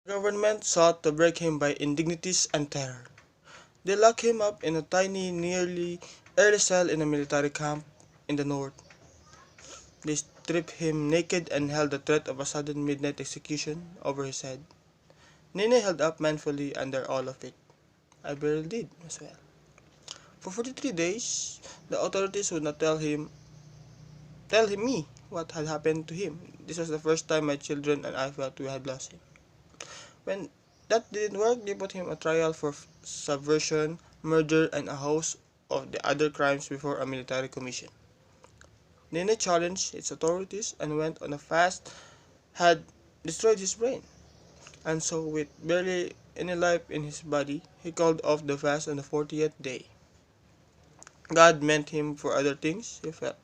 Government sought to break him by indignities and terror. They locked him up in a tiny, nearly early cell in a military camp in the north. They stripped him naked and held the threat of a sudden midnight execution over his head. Nene held up manfully under all of it. I barely did as well. For 43 days, the authorities would not tell him me what had happened to him. This was the first time my children and I felt we had lost him. When that didn't work, they put him on trial for subversion, murder, and a host of the other crimes before a military commission. Nene challenged its authorities and went on a fast had destroyed his brain, and so with barely any life in his body, he called off the fast on the 40th day. God meant him for other things, he felt.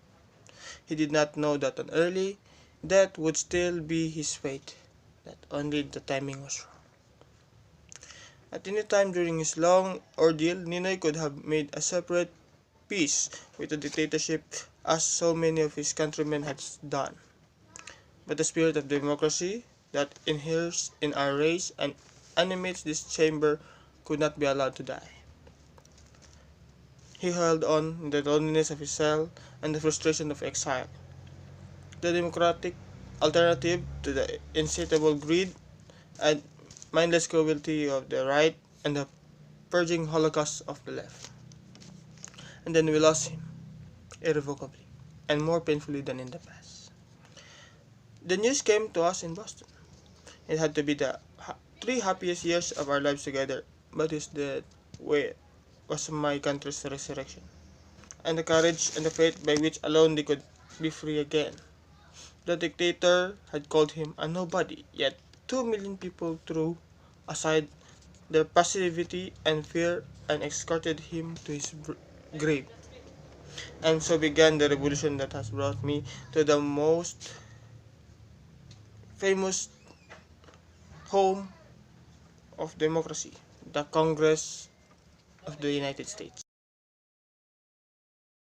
He did not know that an early death would still be his fate, that only the timing was wrong. At any time during his long ordeal, Ninoy could have made a separate peace with the dictatorship as so many of his countrymen had done. But the spirit of democracy that inheres in our race and animates this chamber could not be allowed to die. He held on in the loneliness of his cell and the frustration of exile. The democratic alternative to the insatiable greed and mindless cruelty of the right and the purging holocaust of the left. And then we lost him, irrevocably, and more painfully than in the past. The news came to us in Boston. It had to be the 3 happiest years of our lives together, but his death was my country's resurrection, and the courage and the faith by which alone they could be free again. The dictator had called him a nobody, yet 2 million people threw aside their passivity and fear and escorted him to his grave. And so began the revolution that has brought me to the most famous home of democracy, the Congress of the United States.